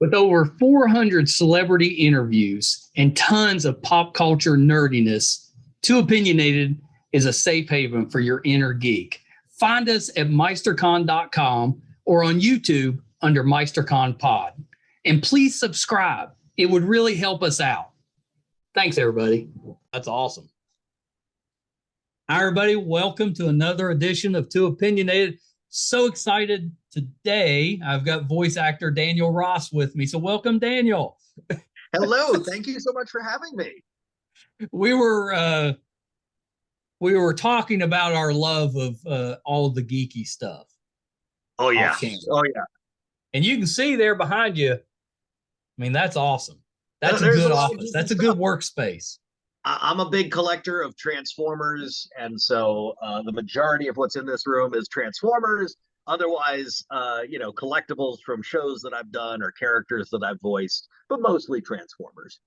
With over 400 celebrity interviews and tons of pop culture nerdiness, Too Opinionated is a safe haven for your inner geek. Find us at meistercon.com or on YouTube under MeisterCon Pod. And please subscribe. It would really help us out. Thanks, everybody. That's awesome. Hi, everybody. Welcome to another edition of Too Opinionated. So excited today. I've got voice actor Daniel Ross with me. So welcome, Daniel. Hello. Thank you so much for having me. We were talking about our love of all the geeky stuff. Oh, yeah. Oh, yeah. And you can see there behind you. I mean, that's awesome. That's a good office. That's a good workspace. I'm a big collector of Transformers, and so the majority of what's in this room is Transformers. Otherwise, collectibles from shows that I've done or characters that I've voiced, but mostly Transformers.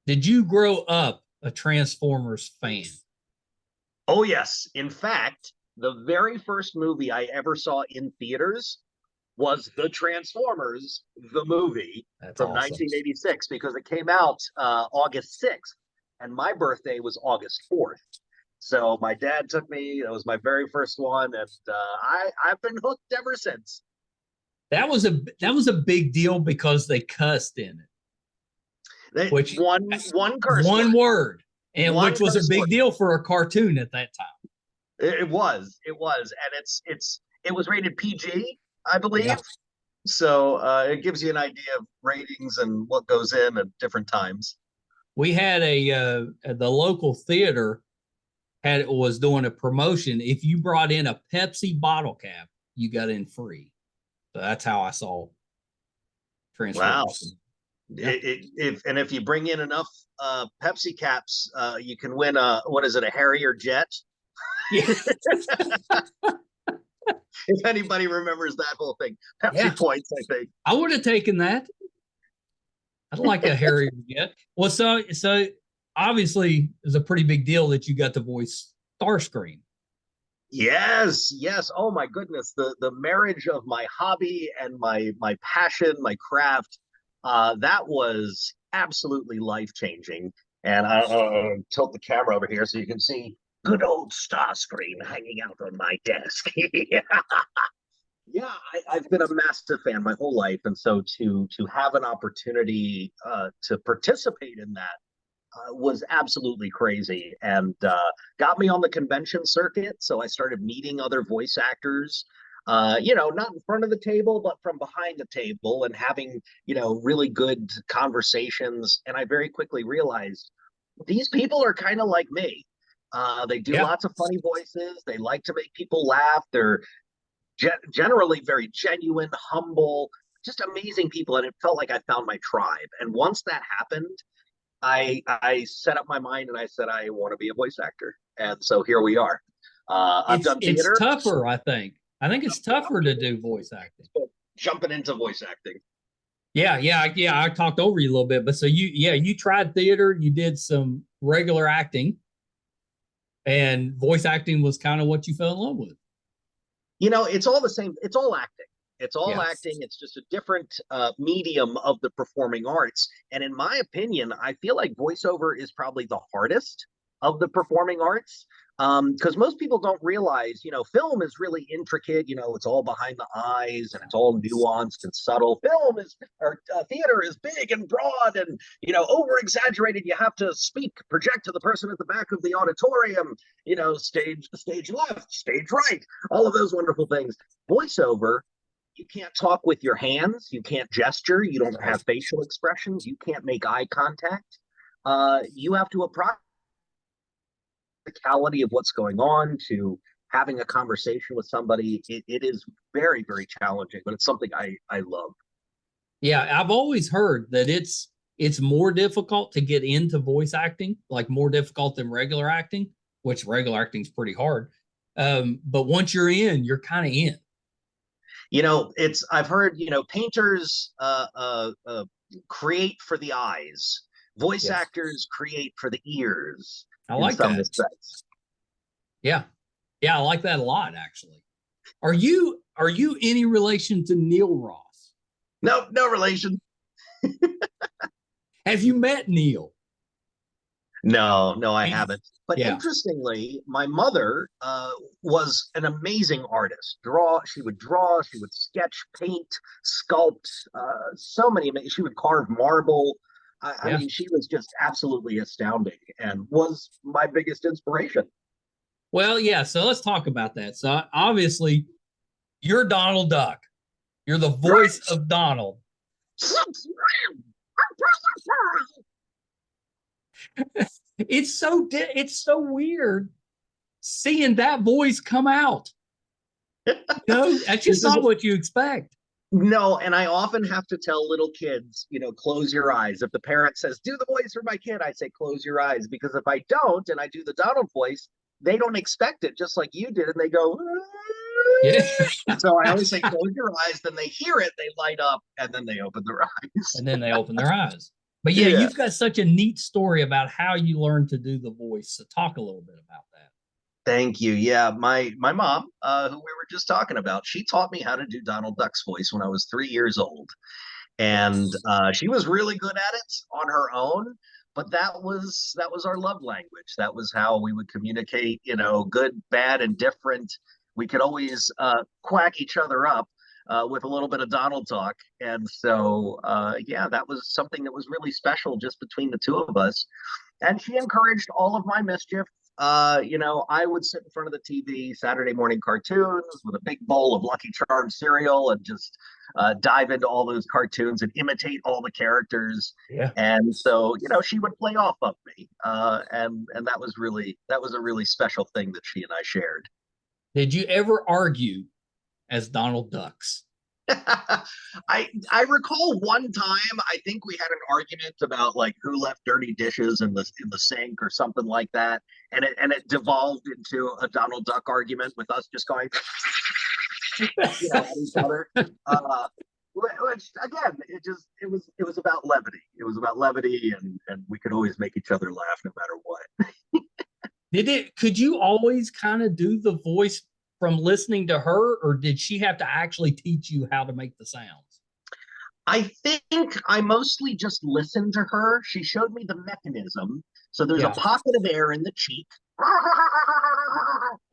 Did you grow up a Transformers fan? Oh, yes. In fact, the very first movie I ever saw in theaters was The Transformers, the movie. That's from awesome. 1986, because it came out August 6th. And my birthday was August 4th. So my dad took me. That was my very first one. And I've been hooked ever since. That was a big deal because they cussed in it. Which one curse word. And which was a big deal for a cartoon at that time. It was. And it was rated PG, I believe. Yeah. So it gives you an idea of ratings and what goes in at different times. We had the local theater was doing a promotion. If you brought in a Pepsi bottle cap, you got in free. So that's how I saw Transformers. Wow. Yeah. If you bring in enough Pepsi caps, you can win a Harrier jet. Yeah. If anybody remembers that whole thing, Pepsi points, I think. I would have taken that. I don't like a Harrier yet. Well, so obviously it's a pretty big deal that you got to voice Starscream. Yes. Oh my goodness, the marriage of my hobby and my passion, my craft, that was absolutely life changing. And I'll tilt the camera over here so you can see good old Starscream hanging out on my desk. Yeah, I've been a massive fan my whole life, and so to have an opportunity to participate in that was absolutely crazy, and got me on the convention circuit. So I started meeting other voice actors, not in front of the table, but from behind the table, and having really good conversations. And I very quickly realized these people are kind of like me. They do lots of funny voices. They like to make people laugh. They're generally very genuine, humble, just amazing people. And it felt like I found my tribe. And once that happened, I set up my mind and I said, I want to be a voice actor. And so here we are. I've done theater. It's tougher, I think. I think it's tougher to do voice acting. Jumping into voice acting. Yeah. I talked over you a little bit, but so you tried theater, you did some regular acting, and voice acting was kind of what you fell in love with. It's all the same. It's all acting. It's all acting. It's just a different medium of the performing arts. And in my opinion, I feel like voiceover is probably the hardest of the performing arts, because most people don't realize, film is really intricate. It's all behind the eyes and it's all nuanced and subtle. Theater is big and broad and, over exaggerated. You have to project to the person at the back of the auditorium, stage left, stage right, all of those wonderful things. Voiceover, you can't talk with your hands. You can't gesture. You don't have facial expressions. You can't make eye contact. You have to approximate the physicality of what's going on to having a conversation with somebody. It is very, very challenging, but it's something I love. Yeah, I've always heard that it's more difficult to get into voice acting, like more difficult than regular acting, which regular acting is pretty hard. But once you're in, you're kind of in. I've heard, painters create for the eyes. Voice actors create for the ears. I like that. Respects. Yeah, I like that a lot, actually. Are you any relation to Neil Ross? No relation. Have you met Neil? No, no, I haven't. But Yeah. interestingly, my mother was an amazing artist. She would draw, she would sketch, paint, sculpt, so many. She would carve marble. I Yeah. mean, she was just absolutely astounding and was my biggest inspiration. Well, yeah. So let's talk about that. So obviously, you're Donald Duck. You're the voice of Donald. It's so weird seeing that voice come out. That's just This is not what you expect. No, and I often have to tell little kids, close your eyes. If the parent says, do the voice for my kid, I say, close your eyes. Because if I don't, and I do the Donald voice, they don't expect it, just like you did. And they go, Yeah. so I always say, close your eyes. Then they hear it, they light up, and then they open their eyes. And then they open their eyes. But yeah, Yeah. you've got such a neat story about how you learned to do the voice. So talk a little bit about that. Thank you. Yeah, my mom, who we were just talking about, she taught me how to do Donald Duck's voice when I was 3 years old. And she was really good at it on her own, but that was our love language. That was how we would communicate, good, bad, and different. We could always quack each other up with a little bit of Donald talk. And so yeah, that was something that was really special just between the two of us. And she encouraged all of my mischief. I would sit in front of the TV Saturday morning cartoons with a big bowl of Lucky Charms cereal and just dive into all those cartoons and imitate all the characters. Yeah. And so, she would play off of me, and that was a really special thing that she and I shared. Did you ever argue as Donald Ducks? I recall one time I think we had an argument about like who left dirty dishes in the sink or something like that, and it devolved into a Donald Duck argument with us just going at each other. Which again, it was about levity. It was about levity, and we could always make each other laugh no matter what. Could you always kind of do the voice from listening to her, or did she have to actually teach you how to make the sounds? I think I mostly just listened to her. She showed me the mechanism. So there's a pocket of air in the cheek.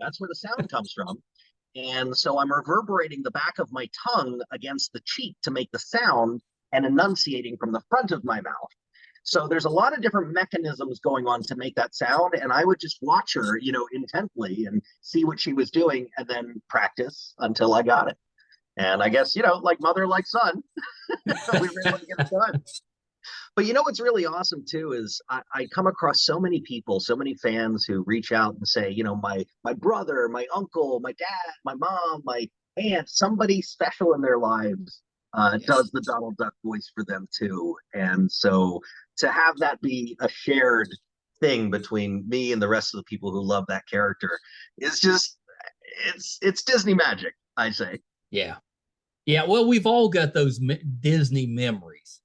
That's where the sound comes from. And so I'm reverberating the back of my tongue against the cheek to make the sound and enunciating from the front of my mouth. So there's a lot of different mechanisms going on to make that sound. And I would just watch her, intently and see what she was doing and then practice until I got it. And I guess, like mother, like son, we were able to get it done. But what's really awesome too is I come across so many people, so many fans who reach out and say, my brother, my uncle, my dad, my mom, my aunt, somebody special in their lives does the Donald Duck voice for them too. And so to have that be a shared thing between me and the rest of the people who love that character is just it's Disney magic, I say. Yeah. Yeah. Well, we've all got those Disney memories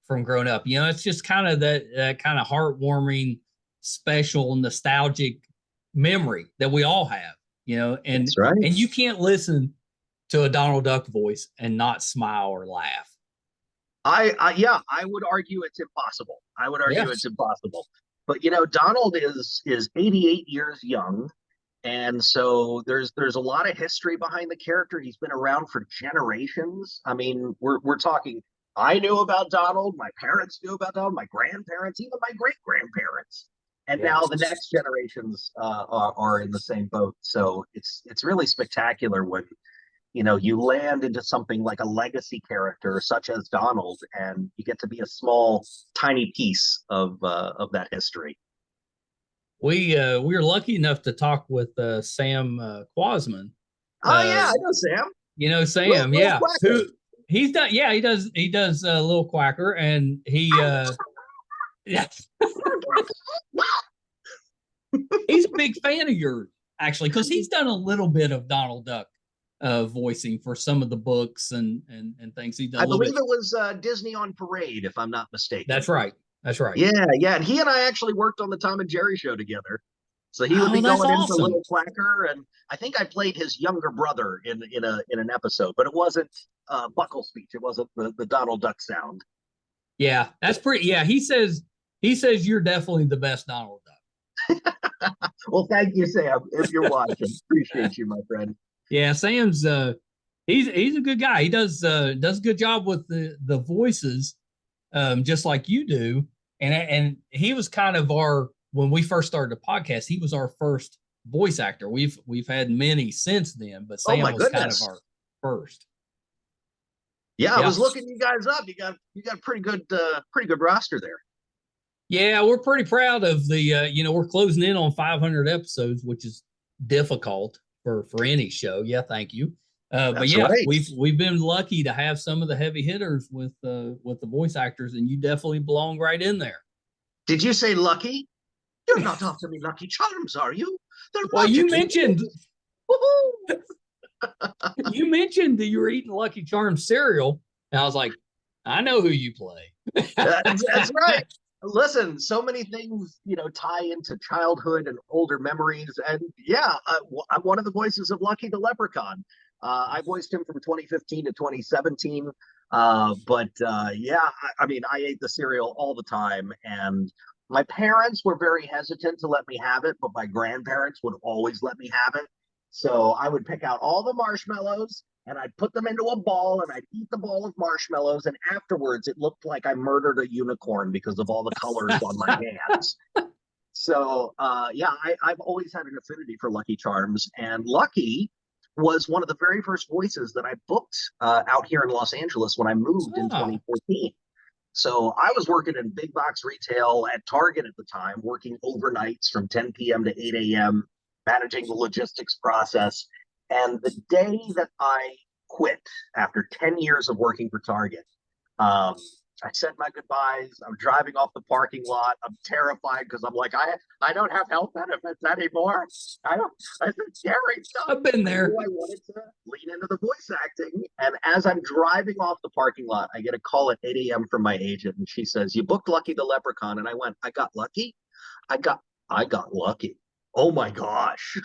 from growing up. It's just kind of that kind of heartwarming, special, nostalgic memory that we all have, and That's right. And you can't listen to a Donald Duck voice and not smile or laugh. I would argue it's impossible. I would argue it's impossible. But Donald is 88 years young, and so there's a lot of history behind the character. He's been around for generations. I mean, we're talking. I knew about Donald. My parents knew about Donald. My grandparents, even my great grandparents, and now the next generations are in the same boat. So it's really spectacular when you land into something like a legacy character such as Donald, and you get to be a small, tiny piece of that history. We were lucky enough to talk with Sam Quasman. Oh yeah, I know Sam. Sam, yeah. Who he's done? Yeah, he does. He does Little Quacker, and he yeah. He's a big fan of yours, actually, because he's done a little bit of Donald Duck voicing for some of the books and things he does. I believe it was Disney on Parade, if I'm not mistaken. That's right. That's right. Yeah, yeah. And he and I actually worked on the Tom and Jerry show together. So he would be going into Little Quacker, and I think I played his younger brother in an episode, but it wasn't buckle speech. It wasn't the Donald Duck sound. Yeah, that's pretty. Yeah, he says you're definitely the best Donald Duck. Well, thank you, Sam. If you're watching, appreciate you, my friend. Yeah, Sam's he's a good guy. He does a good job with the voices, just like you do. And he was kind of our when we first started the podcast. He was our first voice actor. We've had many since then, but Oh Sam my was kind of goodness. our first. Yeah, I Yeah, was looking you guys up. You got a pretty good roster there. yeah, we're pretty proud of the. We're closing in on 500 episodes, which is difficult for any show. Yeah, thank you. But That's yeah, right. we've been lucky to have some of the heavy hitters with the voice actors, and you definitely belong right in there. Did you say Lucky? You're not after me Lucky Charms, are you? They're Well, you magically mentioned Woohoo! you mentioned that you were eating Lucky Charms cereal, and I was like, I know who you play. That's right. Listen, so many things, tie into childhood and older memories. And yeah, I'm one of the voices of Lucky the Leprechaun. I voiced him from 2015 to 2017. Yeah, I mean, I ate the cereal all the time. And my parents were very hesitant to let me have it, but my grandparents would always let me have it. So I would pick out all the marshmallows and I'd put them into a ball and I'd eat the ball of marshmallows. And afterwards, it looked like I murdered a unicorn because of all the colors on my hands. So, yeah, I've always had an affinity for Lucky Charms. And Lucky was one of the very first voices that I booked out here in Los Angeles when I moved in Oh, 2014. So I was working in big box retail at Target at the time, working overnights from 10 p.m. to 8 a.m., managing the logistics process. And the day that I quit after 10 years of working for Target, um, I said my goodbyes. I'm driving off the parking lot. I'm terrified because I'm like, I don't have health benefits anymore. I don't. I said, Gary, stop. I've been I knew there. I wanted to lean into the voice acting. And as I'm driving off the parking lot, I get a call at 8 a.m. from my agent, and she says, "You booked Lucky the Leprechaun." And I went, "I got lucky. I got I got lucky. Oh my gosh!"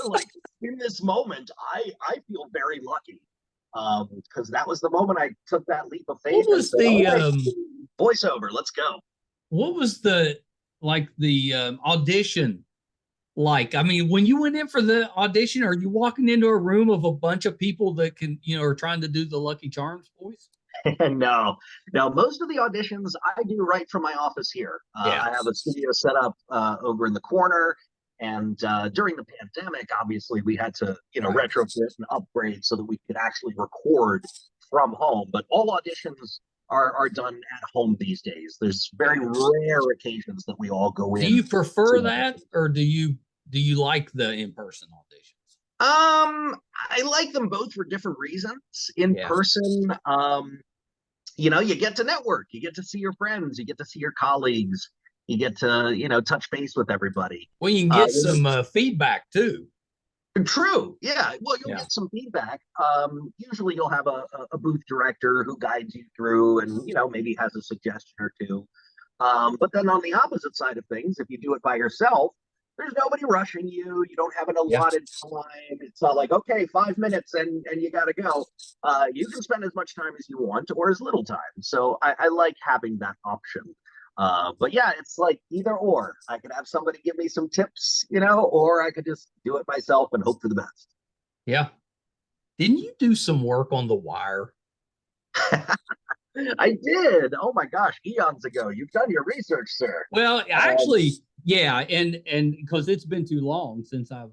Like in this moment, I feel very lucky because that was the moment I took that leap of What faith and was said, "All the right, voiceover, let's go." what was the like the audition like? I mean, when you went in for the audition, are you walking into a room of a bunch of people that can, are trying to do the Lucky Charms voice? No, no. Most of the auditions I do right from my office here. Yeah. I have a studio set up over in the corner, and during the pandemic, obviously we had to, Right. retrofit and upgrade so that we could actually record from home. But all auditions are done at home these days. There's very Yeah. rare occasions that we all go Do in you prefer to. that, or do you like the in-person auditions? I like them both for different reasons. In Yeah. person, you get to network, you get to see your friends, you get to see your colleagues, you get to, touch base with everybody. Well, you can Uh, get some feedback too. True. Yeah. Well, you'll Yeah. get some feedback. Usually you'll have a booth director who guides you through and, maybe has a suggestion or two. But then on the opposite side of things, if you do it by yourself, there's nobody rushing you. You don't have an Yeah. allotted time. It's not like, okay, 5 minutes and you got to go. You can spend as much time as you want or as little time. So I like having that option. But yeah, it's like either or. I could have somebody give me some tips, or I could just do it myself and hope for the best. Yeah. Didn't you do some work on The Wire? I did. Oh my gosh, eons ago. You've done your research, sir. Well, Um, actually, yeah, and because it's been too long since I've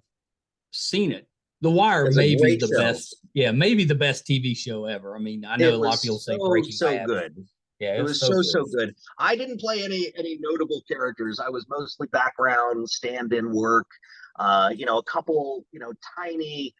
seen it. The Wire it's a may be great the show. best, yeah, maybe the best TV show ever. I mean, I know It a lot of was people say so Breaking so Bad, but good. yeah, It it's was so so good. so good. I didn't play any notable characters. I was mostly background, stand-in work. A couple, tiny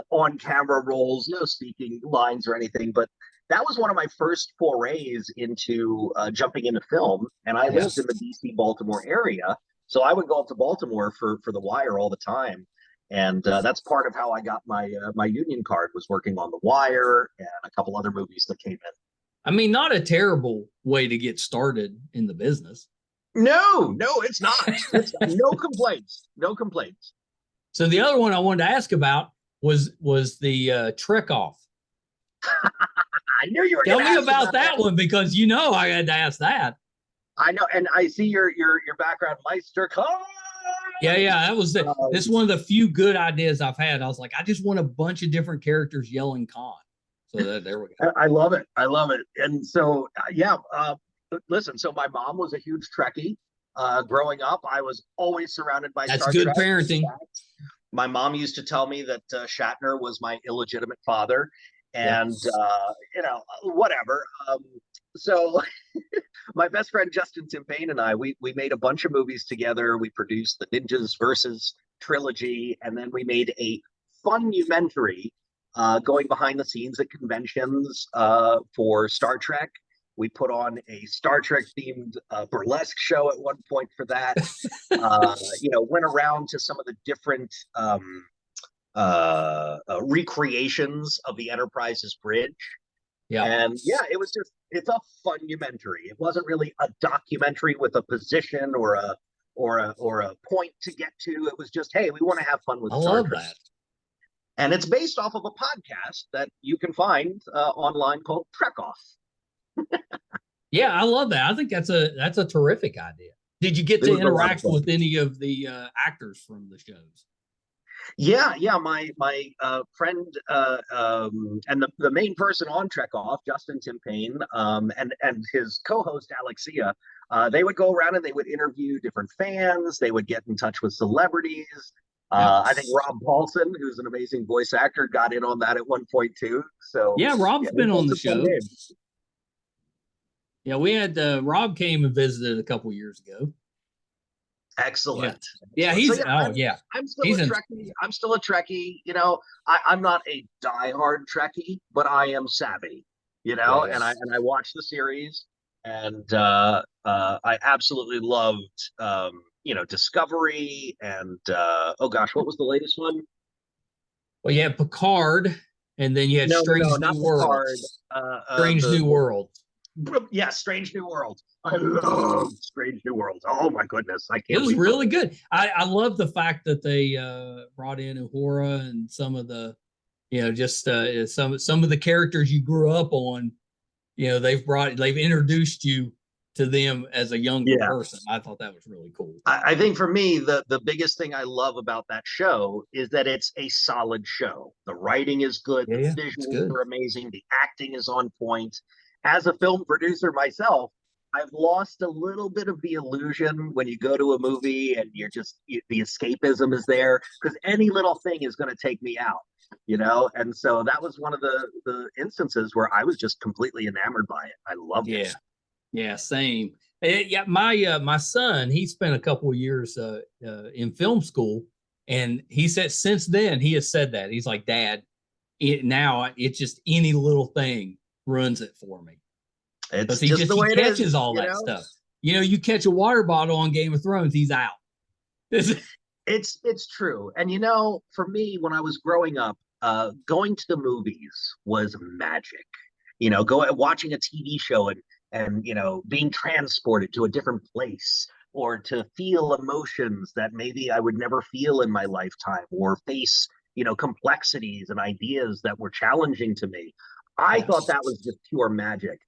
on camera roles, no speaking lines or anything. But that was one of my first forays into jumping into film. And I Yeah. lived in the DC Baltimore area, so I would go up to Baltimore for The Wire all the time. And that's part of how I got my union card was working on The Wire and a couple other movies that came in. I mean, not a terrible way to get started in the business. No, it's not. It's no complaints. No complaints. So the other one I wanted to ask about was the trick off. I knew you were Tell going to me ask about that one, because I had to ask that. I know, and I see your background, Meister Khan. Yeah, that was this is one of the few good ideas I've had. I was like, I just want a bunch of different characters yelling Khan. So there we go. I love it. I love it. And so, listen, so my mom was a huge Trekkie. Growing up, I was always surrounded by That's Star good Trek. parenting. My mom used to tell me that Shatner was my illegitimate father, and whatever. So my best friend Justin Timpain and I, we made a bunch of movies together. We produced the Ninjas Versus trilogy, and then we made a funumentary going behind the scenes at conventions for Star Trek. We put on a Star Trek themed burlesque show at one point for that. Went around to some of the different recreations of the Enterprise's bridge. Yeah. And it's a funumentary. It wasn't really a documentary with a position or a point to get to. It was just, hey, we want to have fun with Star Trek. That. And it's based off of a podcast that you can find online called Trek Off. Yeah, I love that. I think that's a terrific idea. Did you get to interact with any of the actors from the shows? Yeah. My friend and the main person on Trek Off, Justin Timpain, and his co-host Alexia, they would go around and they would interview different fans. They would get in touch with celebrities. I think Rob Paulson, who's an amazing voice actor, got in on that at one point too. So yeah, Rob's been on the show. Yeah, we had Rob came and visited a couple years ago. Excellent. Yeah, he's I'm still a Trekkie. I'm still a Trekkie. I'm not a diehard Trekkie, but I am savvy. And I watch the series, and I absolutely loved Discovery, and oh gosh, what was the latest one? Well, you had Picard, and then you had Strange New World. Strange New World. Yeah, Strange New World. I love Strange New World. Oh my goodness, I can't. It was really good. I love the fact that they brought in Uhura and some of the, just some of the characters you grew up on. They've introduced you to them as a younger person. I thought that was really cool. I think for me, the biggest thing I love about that show is that it's a solid show. The writing is good. The visuals are amazing. The acting is on point. As a film producer myself, I've lost a little bit of the illusion when you go to a movie and the escapism is there, because any little thing is going to take me out, And so that was one of the instances where I was just completely enamored by it. I loved it. Yeah, same. Yeah, my son, he spent a couple of years in film school, and he said since then he has said that he's like, Dad, it's just any little thing ruins it for me. It's he catches all that stuff. You catch a water bottle on Game of Thrones, he's out. It's true. And for me, when I was growing up, going to the movies was magic. Watching a TV show and being transported to a different place, or to feel emotions that maybe I would never feel in my lifetime, or face complexities and ideas that were challenging to me. I thought that was just pure magic.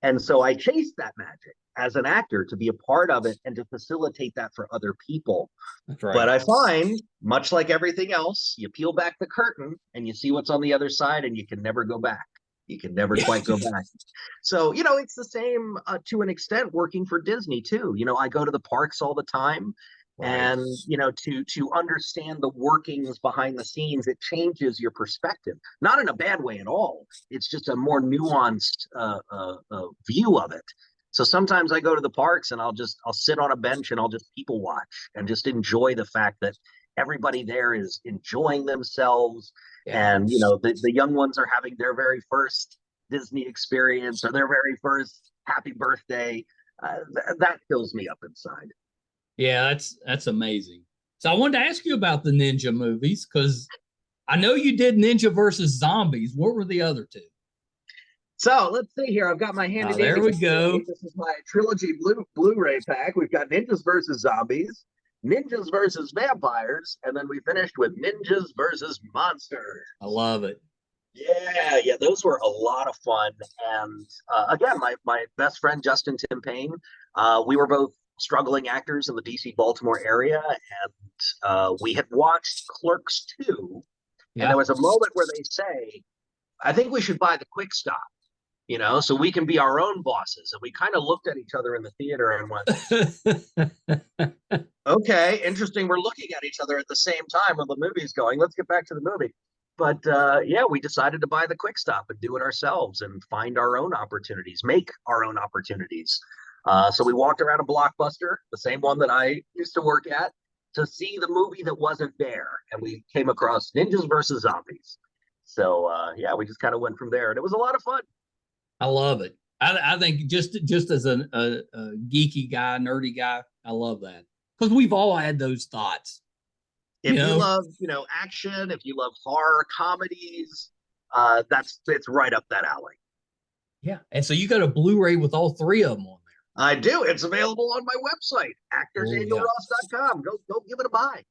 And so I chased that magic as an actor, to be a part of it and to facilitate that for other people. That's right. But I find, much like everything else, you peel back the curtain and you see what's on the other side, and you can never go back. You can never quite go back. So, it's the same to an extent working for Disney too. I go to the parks all the time. Right. And to understand the workings behind the scenes, it changes your perspective. Not in a bad way at all. It's just a more nuanced view of it. So sometimes I go to the parks and I'll sit on a bench and I'll just people watch and just enjoy the fact that everybody there is enjoying themselves. Yeah. And the young ones are having their very first Disney experience, or their very first happy birthday. That fills me up inside. Yeah, that's amazing. So I wanted to ask you about the ninja movies, because I know you did Ninja versus Zombies. What were the other two? So let's see here. I've got my handy. There we go. This is my trilogy Blu-ray pack. We've got Ninjas versus Zombies, Ninjas versus Vampires, and then we finished with Ninjas versus Monsters. I love it. Yeah, those were a lot of fun. And again, my best friend Justin Tim Payne, we were both struggling actors in the DC Baltimore area, and we had watched Clerks 2, and Yeah. there was a moment where they say, "I think we should buy the Quick Stop." So we can be our own bosses. And we kind of looked at each other in the theater and went, okay, interesting. We're looking at each other at the same time when the movie's going. Let's get back to the movie. But yeah, we decided to buy the Quick Stop and do it ourselves and find our own opportunities, make our own opportunities. So we walked around a Blockbuster, the same one that I used to work at, to see the movie that wasn't there. And we came across Ninjas versus Zombies. So yeah, we just kind of went from there. And it was a lot of fun. I love it. I think just as a geeky guy, nerdy guy, I love that because we've all had those thoughts. If you love, action, if you love horror comedies, it's right up that alley. Yeah, and so you got a Blu-ray with all three of them on there. I do. It's available on my website, actorsangelross.com. Go give it a buy.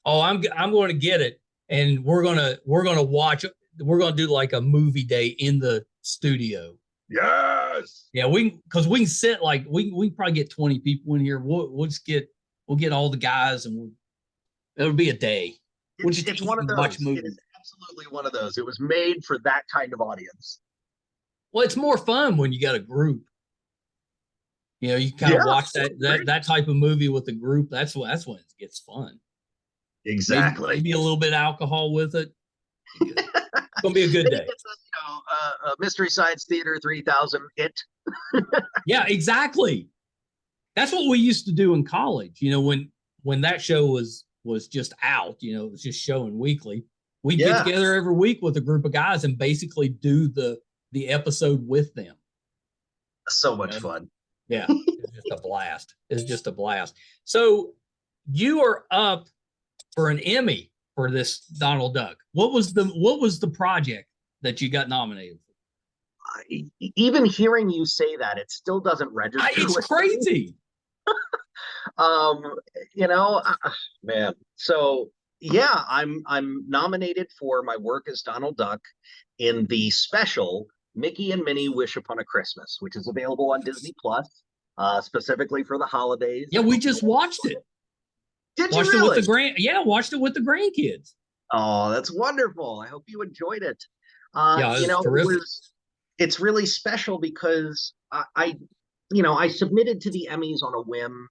Oh, I'm going to get it, and we're gonna watch. We're gonna do like a movie day in the studio. Yes. Yeah, because we can sit like we probably get 20 people in here. We'll get all the guys, and it'll be a day. It's one of those. It is absolutely one of those. It was made for that kind of audience. Well, it's more fun when you got a group. You kind of watch that type of movie with a group. That's when it gets fun. Exactly. Maybe a little bit of alcohol with it. It's gonna be a good day. Mystery Science Theater 3000. Yeah, exactly. That's what we used to do in college. When that show was just out. It was just showing weekly. We'd get together every week with a group of guys and basically do the episode with them. So much fun. Yeah, it's just a blast. It's just a blast. So you are up for an Emmy for this Donald Duck. What was the project that you got nominated for? Even hearing you say that, it still doesn't register. It's crazy. Man. So yeah, I'm nominated for my work as Donald Duck in the special Mickey and Minnie Wish Upon a Christmas, which is available on Disney Plus, specifically for the holidays. Yeah, we just watched it. Did you really? Watched it with the grandkids. Oh, that's wonderful. I hope you enjoyed it. Terrific. It's really special because I submitted to the Emmys on a whim.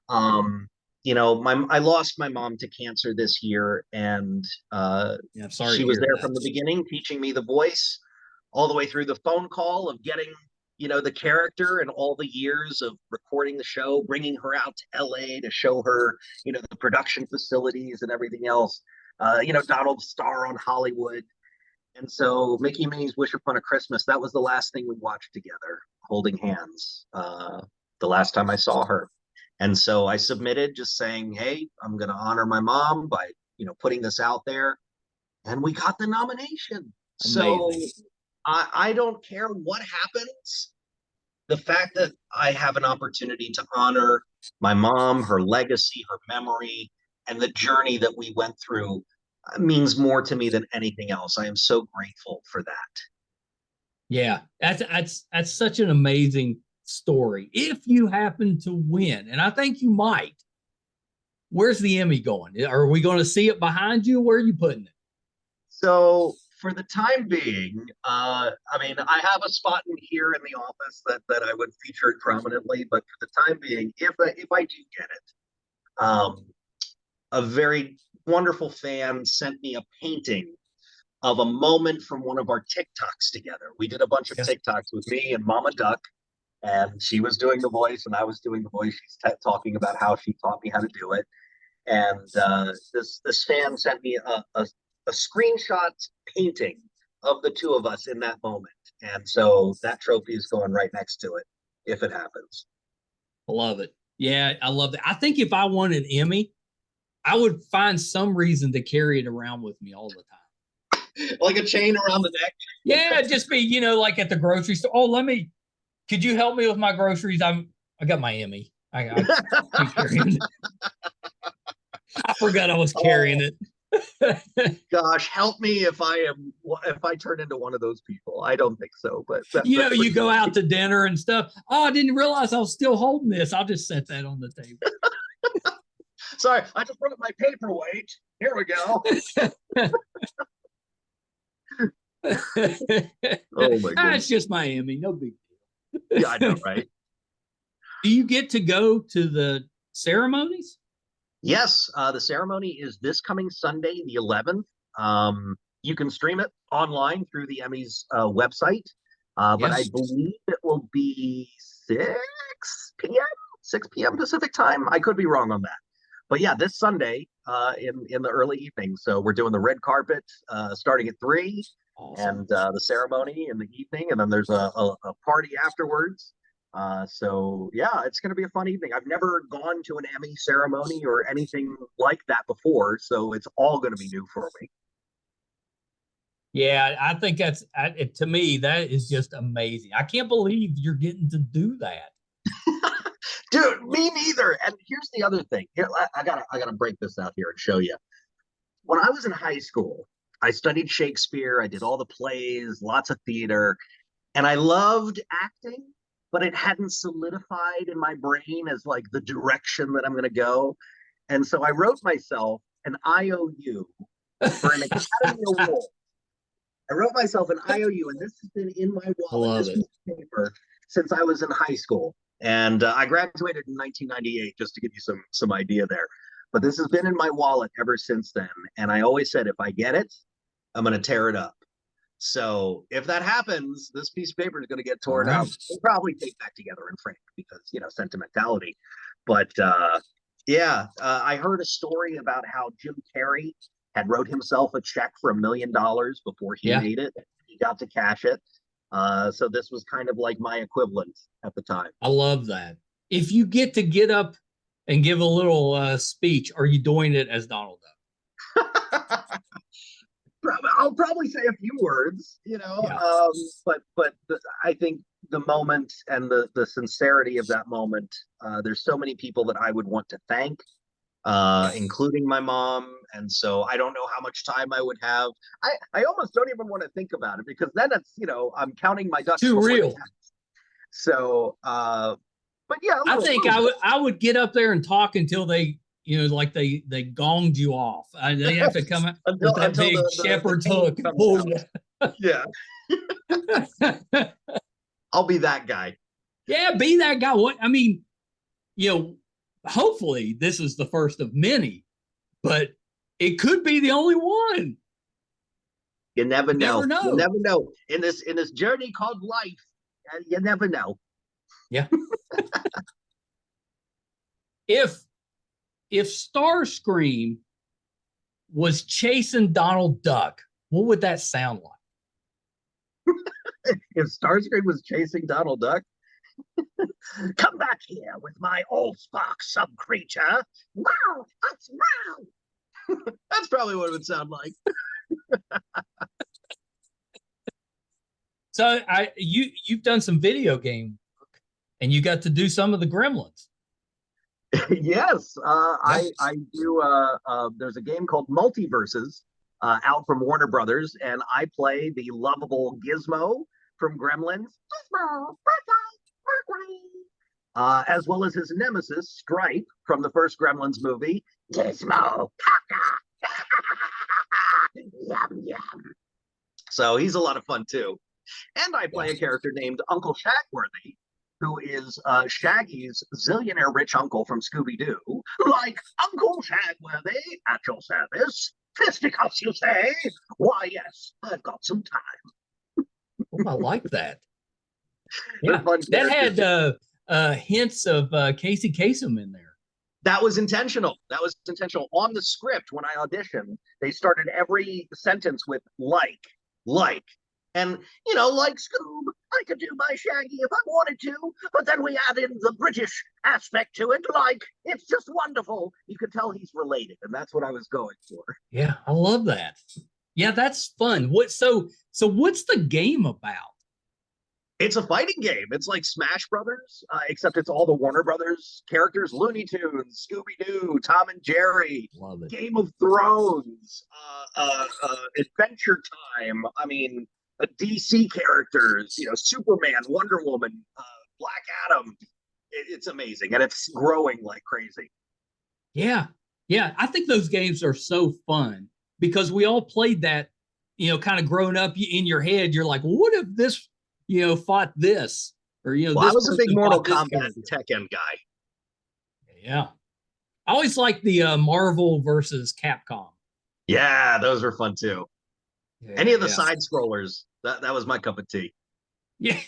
I lost my mom to cancer this year, and she was there from the beginning, teaching me the voice, all the way through the phone call of getting, the character, and all the years of recording the show, bringing her out to LA to show her, the production facilities and everything else. Donald's star on Hollywood. And so Mickey and Minnie's Wish Upon a Christmas, that was the last thing we watched together, holding hands, the last time I saw her. And so I submitted just saying, hey, I'm going to honor my mom by, putting this out there. And we got the nomination. Amazing. So I don't care what happens. The fact that I have an opportunity to honor my mom, her legacy, her memory, and the journey that we went through means more to me than anything else. I am so grateful for that. Yeah, that's such an amazing story. If you happen to win, and I think you might, where's the Emmy going? Are we going to see it behind you? Where are you putting it? So for the time being, I have a spot in here in the office that I would feature it prominently, but for the time being, if I do get it, a very wonderful fan sent me a painting of a moment from one of our TikToks together. We did a bunch of TikToks with me and Mama Duck, and she was doing the voice and I was doing the voice. She's talking about how she taught me how to do it. And this fan sent me a screenshot painting of the two of us in that moment. And so that trophy is going right next to it if it happens. I love it. Yeah, I love that. I think if I won an Emmy, I would find some reason to carry it around with me all the time. Like a chain around the neck? Yeah, just be, like at the grocery store. Oh, could you help me with my groceries? I got my Emmy. I forgot I was carrying it. Gosh, help me if I turn into one of those people. I don't think so, but that's You pretty go out funny. to dinner and stuff. Oh, I didn't realize I was still holding this. I'll just set that on the table. Sorry, I just brought my paperweight. Here we go. Oh my It's goodness. just Miami. No big Yeah, I know, deal. right? Do you get to go to the ceremonies? Yes, the ceremony is this coming Sunday, the 11th. You can stream it online through the Emmys website, but I Yes. believe it will be 6 p.m. 6 p.m. Pacific time. I could be wrong on that, but yeah, this Sunday in the early evening. So we're doing the red carpet starting at 3, Awesome. and the ceremony in the evening, and then there's a party afterwards. So yeah, it's going to be a fun evening. I've never gone to an Emmy ceremony or anything like that before, so it's all going to be new for me. Yeah, I think to me, that is just amazing. I can't believe you're getting to do that. Dude, me neither. And here's the other thing. Here, I gotta break this out here and show you. When I was in high school, I studied Shakespeare. I did all the plays, lots of theater, and I loved acting, but it hadn't solidified in my brain as like the direction that I'm going to go. And so I wrote myself an IOU for an Academy Award. I wrote myself an IOU, and this has been in my I wallet, love this it. piece of paper, since I was in high school. And I graduated in 1998, just to give you some idea there. But this has been in my wallet ever since then. And I always said, if I get it, I'm going to tear it up. So if that happens, this piece of paper is going to get All torn right. up. We'll probably take back together and frame because sentimentality. But yeah, I heard a story about how Jim Carrey had wrote himself a check for $1 million before he Yeah, made it. He got to cash it. So this was kind of like my equivalent at the time. I love that. If you get up and give a little speech, are you doing it as Donald I'll probably say a few words, Duck? Yeah. but I think the moment and the sincerity of that moment. There's so many people that I would want to thank, Yes. including my mom, and so I don't know how much time I would have. I almost don't even want to think about it because then it's I'm counting my ducks Too before they real. hatch. So, but yeah, a I little, think little bit. I would get up there and talk until they, like they gonged you off. They have to come out with that Until big the shepherd's cane hook and comes pull out. you. Yeah, I'll be that guy. Yeah, be that guy. What I mean, you know, hopefully this is the first of many, but it could be the only one. You never You never know. You know. never know. In this journey called life, you never know. Yeah. If Starscream was chasing Donald Duck, what would that sound like? If Starscream was chasing Donald Duck, come back here with my allspark sub creature. Wow, that's wow. That's probably what it would sound like. So you've done some video game work and you got to do some of the Gremlins. Yes, Yeah. I do. There's a game called Multiverses out from Warner Brothers, and I play the lovable Gizmo from Gremlins. Gizmo, as well as his nemesis Stripe from the first Gremlins movie. Gizmo, yum yum. So he's a lot of fun too. And I Yeah. play a character named Uncle Shagworthy, who is Shaggy's zillionaire rich uncle from Scooby Doo. Like Uncle Shagworthy at your service. Fisticuffs, you say? Why, yes, I've got some time. Oh, I like that. They're Yeah. fun That characters. had hints of Casey Kasem in there. That was intentional. That was intentional. On the script, when I auditioned, they started every sentence with like. And, like Scoob, I could do my Shaggy if I wanted to, but then we add in the British aspect to it, like, it's just wonderful. You could tell he's related, and that's what I was going for. Yeah, I love that. Yeah, that's fun. What's the game about? It's a fighting game. It's like Smash Brothers, except it's all the Warner Brothers characters: Looney Tunes, Scooby Doo, Tom and Jerry, Love it. Game of Thrones, Adventure Time. I mean, DC characters. Superman, Wonder Woman, Black Adam. It's amazing, and it's growing like crazy. Yeah. Yeah. I think those games are so fun because we all played that, kind of growing up in your head. You're like, well, what if this, fought this? Or, Well, I this was a big person Mortal fought this Kombat character. and Tekken guy. Yeah. I always like the Marvel versus Capcom. Yeah, those were fun too. Yeah, Any of the yeah. side scrollers, that was my cup of tea. Yeah.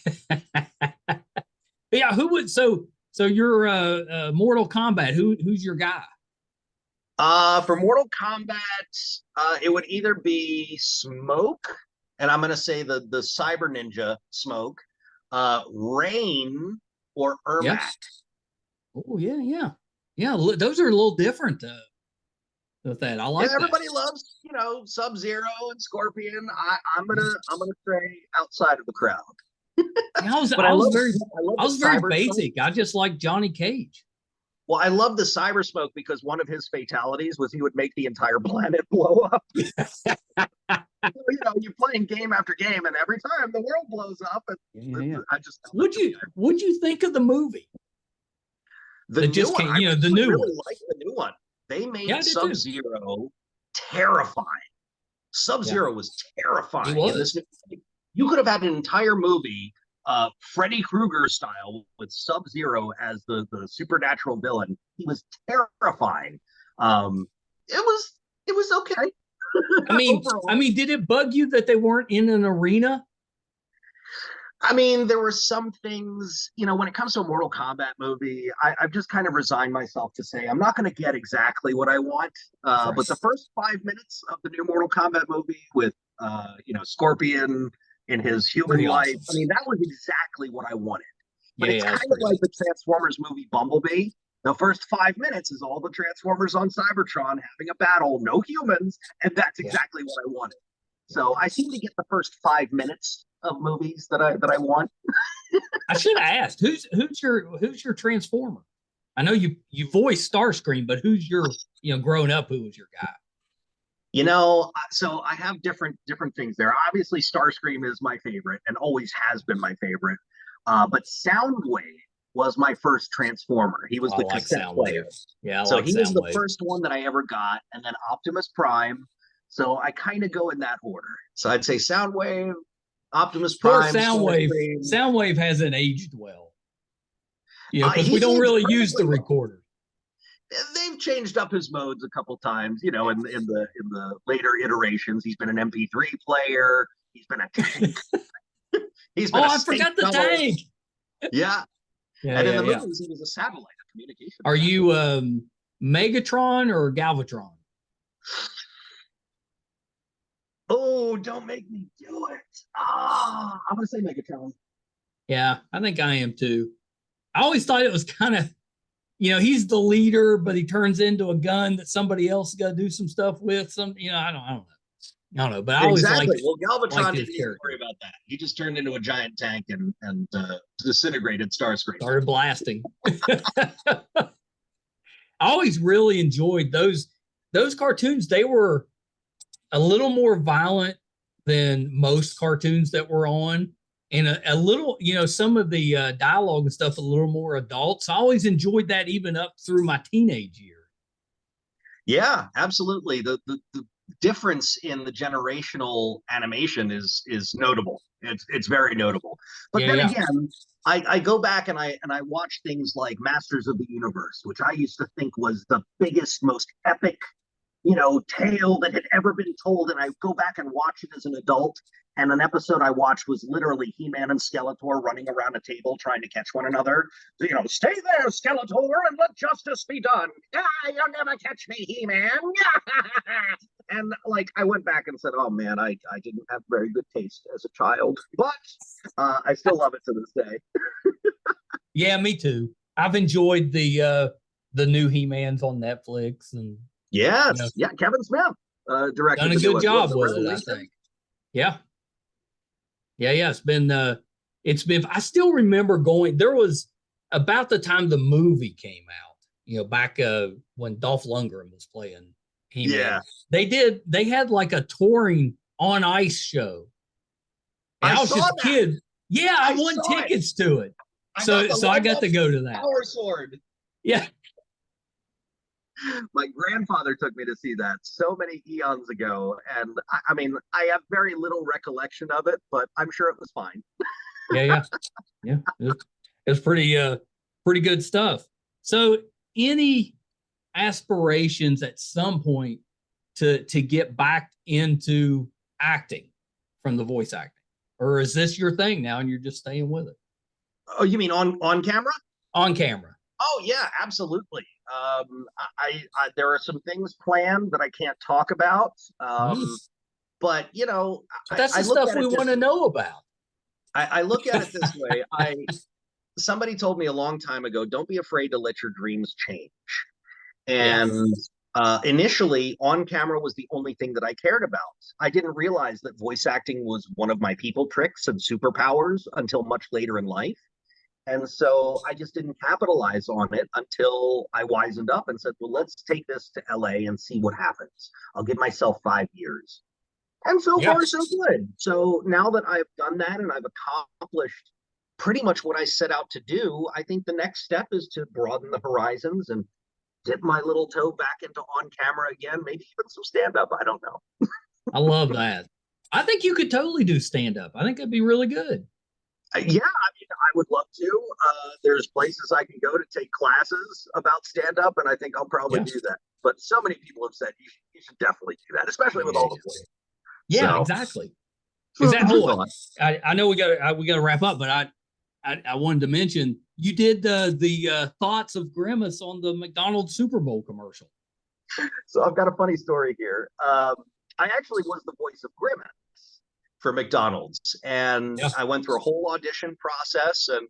Yeah. Who would, so you're Mortal Kombat. Who's your guy? For Mortal Kombat, it would either be Smoke, and I'm gonna say the Cyber Ninja Smoke, Rain, or Ermac. Yes. Oh yeah, yeah, yeah. Those are a little different with that. I like Yeah, everybody that. loves Sub-Zero and Scorpion. I'm gonna say outside of the crowd. Yeah, I was But I was I very love I the was very Cyber Smoke. basic. I just like Johnny Cage. Well, I love the Cyber Smoke because one of his fatalities was he would make the entire planet blow up. You're playing game after game, and every time the world blows up, Yeah. I just What'd you think of the movie? the That new just one. came, I the new really one. like the new one. They Yeah, I made did too. Sub-Zero terrifying. Sub-Zero was He terrifying in this was. new movie. You could have had an entire movie, Freddy Krueger style, with Sub-Zero as the supernatural villain. He was terrifying. It was okay. I Overall, mean, did it bug you that they weren't in an arena? I mean, there were some things, when it comes to a Mortal Kombat movie, I've just kind of resigned myself to say I'm not going to get exactly what I want. But the first 5 minutes of the new Mortal Kombat movie with, Scorpion in his human Pretty life, awesome. I mean, that was exactly what I wanted. But Yeah, it's yeah, kind that's of pretty like awesome. the Transformers movie Bumblebee. The first 5 minutes is all the Transformers on Cybertron having a battle, no humans, and that's Yeah, exactly what I wanted. yeah, So yeah. I seem to get the first 5 minutes of movies that I want. I should have asked who's your Transformer. I know you voiced Starscream, but who's your growing up? Who was your guy? So I have different things there. Obviously, Starscream is my favorite and always has been my favorite. But Soundwave was my first Transformer. He was Oh, I the like cassette player. Soundwave. Yeah, I So like he was the Soundwave. first one that I ever got, and then Optimus Prime. So I kind of go in that order. So I'd say Soundwave, Optimus Poor Prime, Soundwave. Starscream. Soundwave hasn't aged well. Because we He's don't aged really use the perfectly well. recorder. They've changed up his modes a couple times, in the later iterations. He's been an MP3 player. He's been a tank. He's been Oh, a I space forgot the shuttle. tank. Yeah, Yeah, and in yeah, the yeah. movies, he was a satellite, a communication Are satellite. you Megatron or Galvatron? Oh, don't make me do it. I'm gonna say Megatron. Yeah, I think I am too. I always thought it was kind of, he's the leader, but he turns into a gun that somebody else got to do some stuff with. I don't know. But I always Exactly. Well, liked Galvatron his didn't even character. worry about that. He just turned into a giant tank and disintegrated Starscream. Started blasting. I always really enjoyed those cartoons. They were a little more violent than most cartoons that were on, and a little, some of the dialogue and stuff a little more adult. So I always enjoyed that even up through my teenage year. Yeah, absolutely. The difference in the generational animation is notable. It's very notable. But Yeah, then yeah, again, I go back and I watch things like Masters of the Universe, which I used to think was the biggest, most epic tale that had ever been told. And I go back and watch it as an adult. And an episode I watched was literally He-Man and Skeletor running around a table trying to catch one another. Stay there, Skeletor, and let justice be done. You'll never catch me, He-Man. And I went back and said, oh man, I didn't have very good taste as a child, but I still love it to this day. yeah. Me too. I've enjoyed the new He-Mans on Netflix, and Yes, yeah, Kevin Smith directed done a the new good one. What, job the with it. I Revelation? think. Yeah, yeah, yeah. It's been it's been, I still remember going, there was about the time the movie came out, back when Dolph Lundgren was playing He-Man. Yeah. They had like a touring on ice show. And I was saw just a that. kid. Yeah, I won saw tickets to it. I I got to go to that. Power Sword. Yeah. My grandfather took me to see that so many eons ago, and I mean, I have very little recollection of it, but I'm sure it was fine. Yeah. It's pretty good stuff. So, any aspirations at some point to get back into acting from the voice acting, or is this your thing now and you're just staying with it? Oh, you mean on camera? On camera. Oh yeah, absolutely. There are some things planned that I can't talk about. But that's the stuff we want to know about. I look at it this way. Somebody told me a long time ago, don't be afraid to let your dreams change. And initially, on camera was the only thing that I cared about. I didn't realize that voice acting was one of my people tricks and superpowers until much later in life. And so I just didn't capitalize on it until I wisened up and said, well, let's take this to LA and see what happens. I'll give myself 5 years. And so far, so good. So now that I've done that and I've accomplished pretty much what I set out to do, I think the next step is to broaden the horizons and dip my little toe back into on camera again, maybe even some stand up. I don't know. I love that. I think you could totally do stand up. I think that'd be really good. Yeah, I mean, I would love to. There's places I can go to take classes about stand up, and I think I'll probably do that. But so many people have said you should definitely do that, especially with all the voice. Yeah, exactly. I know we got to wrap up, but I wanted to mention you did the thoughts of Grimace on the McDonald's Super Bowl commercial. So I've got a funny story here. I actually was the voice of Grimace for McDonald's, and I went through a whole audition process, and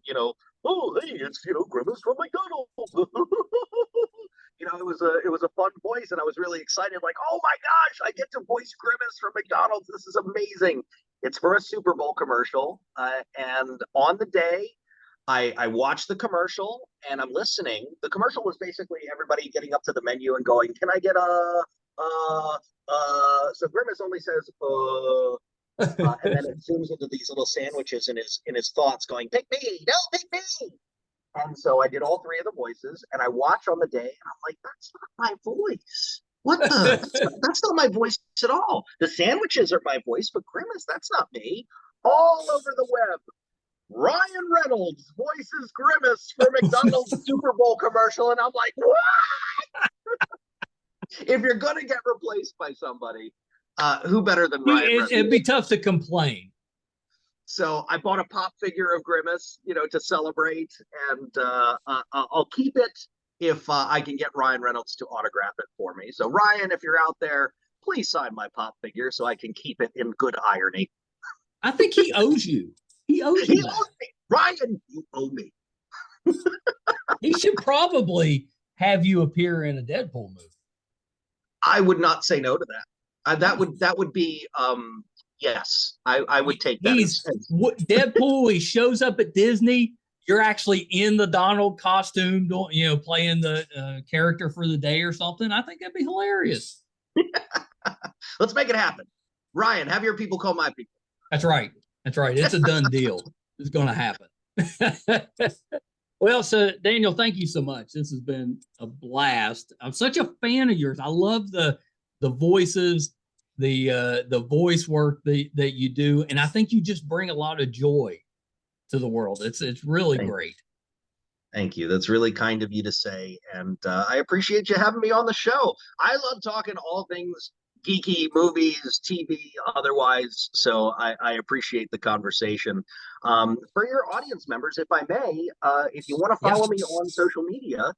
oh hey, it's Grimace from McDonald's. It was a fun voice, and I was really excited. Like, oh my gosh, I get to voice Grimace from McDonald's. This is amazing. It's for a Super Bowl commercial, and on the day, I watched the commercial and I'm listening. The commercial was basically everybody getting up to the menu and going, "Can I get so Grimace only says and then it zooms into these little sandwiches in his thoughts, going, "Pick me, no, pick me." And so I did all three of the voices, and I watch on the day, and I'm like, "That's not my voice. What the? That's not my voice at all. The sandwiches are my voice, but Grimace, that's not me." All over the web, Ryan Reynolds voices Grimace for McDonald's Super Bowl commercial, and I'm like, what? If you're gonna get replaced by somebody, who better than Ryan Reynolds? It'd be tough to complain. So I bought a pop figure of Grimace, to celebrate, and I'll keep it if I can get Ryan Reynolds to autograph it for me. So Ryan, if you're out there, please sign my pop figure so I can keep it in good irony. I think he owes you. He owes me. Ryan, you owe me. He should probably have you appear in a Deadpool movie. I would not say no to that. That would be yes. I would take that. Deadpool. He shows up at Disney. You're actually in the Donald costume, playing the character for the day or something. I think that'd be hilarious. Let's make it happen. Ryan, have your people call my people. That's right. It's a done deal. It's going to happen. Well, so Daniel, thank you so much. This has been a blast. I'm such a fan of yours. I love the voices, the voice work that you do, and I think you just bring a lot of joy to the world. It's really great. Thank you. That's really kind of you to say, and I appreciate you having me on the show. I love talking all things geeky, movies, TV, otherwise. So I appreciate the conversation. For your audience members, if I may, if you want to follow me on social media,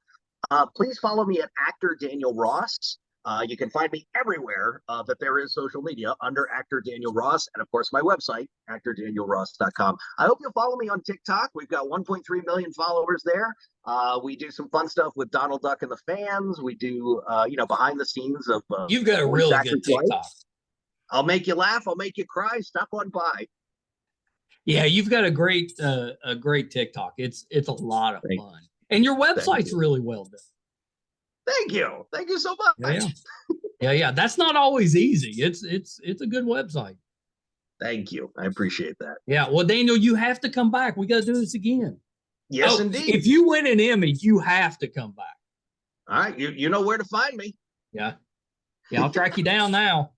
please follow me at actor Daniel Ross. You can find me everywhere that there is social media under actor Daniel Ross, and of course my website, actordanielross.com. I hope you'll follow me on TikTok. We've got 1.3 million followers there. We do some fun stuff with Donald Duck and the fans. We do behind the scenes of you've got a really good TikTok. I'll make you laugh, I'll make you cry. Stop on by. Yeah, you've got a great TikTok. It's a lot of fun, and your website's really well done. Thank you so much. Yeah. That's not always easy. It's a good website. Thank you. I appreciate that. Yeah. Well, Daniel, you have to come back. We got to do this again. Yes, indeed. If you win an Emmy, you have to come back. All right. You know where to find me. Yeah. I'll track you down now.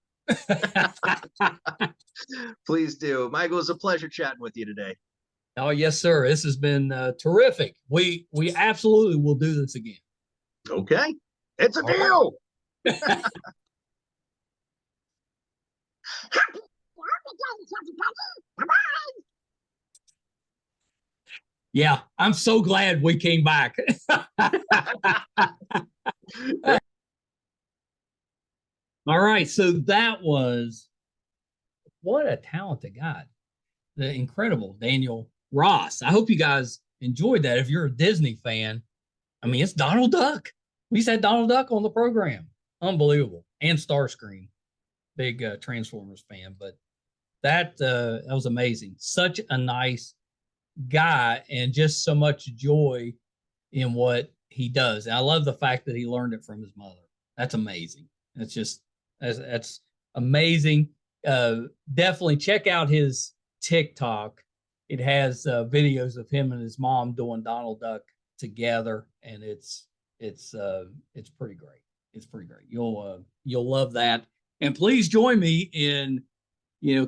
Please do. Michael, it was a pleasure chatting with you today. Oh, yes, sir. This has been terrific. We absolutely will do this again. Okay. It's a deal. Yeah, I'm so glad we came back. All right, so that was, what a talented guy. The incredible Daniel Ross. I hope you guys enjoyed that. If you're a Disney fan, I mean, it's Donald Duck. We had Donald Duck on the program. Unbelievable. And Starscream. Big Transformers fan. But that was amazing. Such a nice guy and just so much joy in what he does. And I love the fact that he learned it from his mother. That's amazing. That's amazing. Definitely check out his TikTok. It has videos of him and his mom doing Donald Duck together, and it's pretty great. It's pretty great. You'll love that. And please join me in,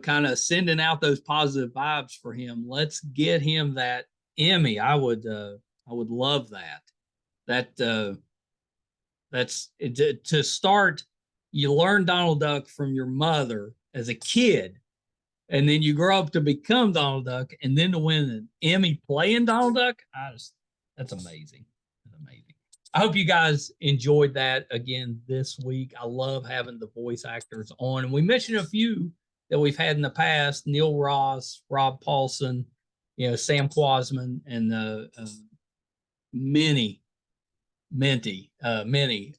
kind of sending out those positive vibes for him. Let's get him that Emmy. I would love that. That's to start. You learn Donald Duck from your mother as a kid, and then you grow up to become Donald Duck, and then to win an Emmy playing Donald Duck. That's amazing. That's amazing. I hope you guys enjoyed that again this week. I love having the voice actors on, and we mentioned a few that we've had in the past: Neil Ross, Rob Paulson, Sam Quasman, and many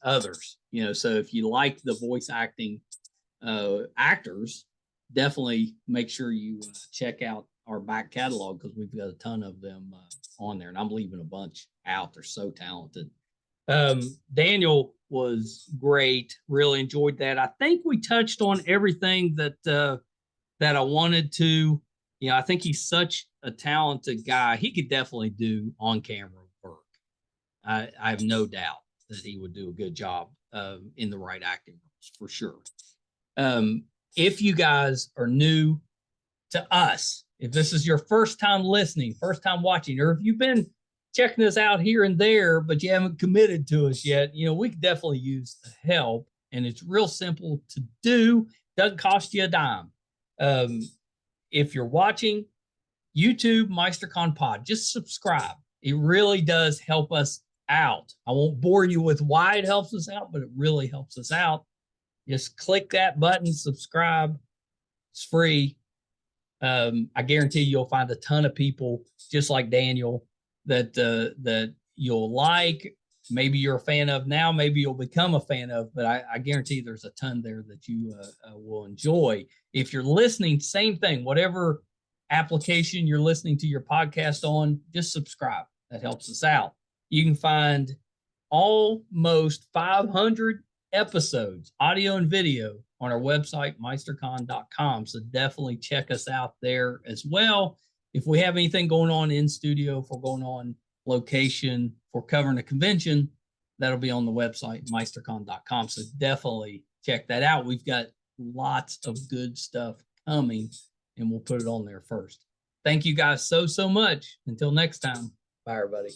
others. So if you like the voice acting actors, definitely make sure you check out our back catalog, because we've got a ton of them on there, and I'm leaving a bunch out. They're so talented. Daniel was great. Really enjoyed that. I think we touched on everything that I wanted to. I think he's such a talented guy. He could definitely do on-camera work. I have no doubt that he would do a good job in the right acting roles, for sure. If you guys are new to us, if this is your first time listening, first time watching, or if you've been checking us out here and there, but you haven't committed to us yet, we could definitely use the help. And it's real simple to do. Doesn't cost you a dime. If you're watching YouTube, MeisterCon Pod, just subscribe. It really does help us out. I won't bore you with why it helps us out, but it really helps us out. Just click that button, subscribe. It's free. I guarantee you'll find a ton of people just like Daniel that you'll like. Maybe you're a fan of now, maybe you'll become a fan of, but I guarantee there's a ton there that you will enjoy. If you're listening, same thing, whatever application you're listening to your podcast on, just subscribe. That helps us out. You can find almost 500 episodes, audio and video, on our website, meistercon.com. So definitely check us out there as well. If we have anything going on in studio, if we're going on location, for covering a convention, that'll be on the website, meistercon.com. So definitely check that out. We've got lots of good stuff coming, and we'll put it on there first. Thank you guys so much. Until next time. Bye, everybody.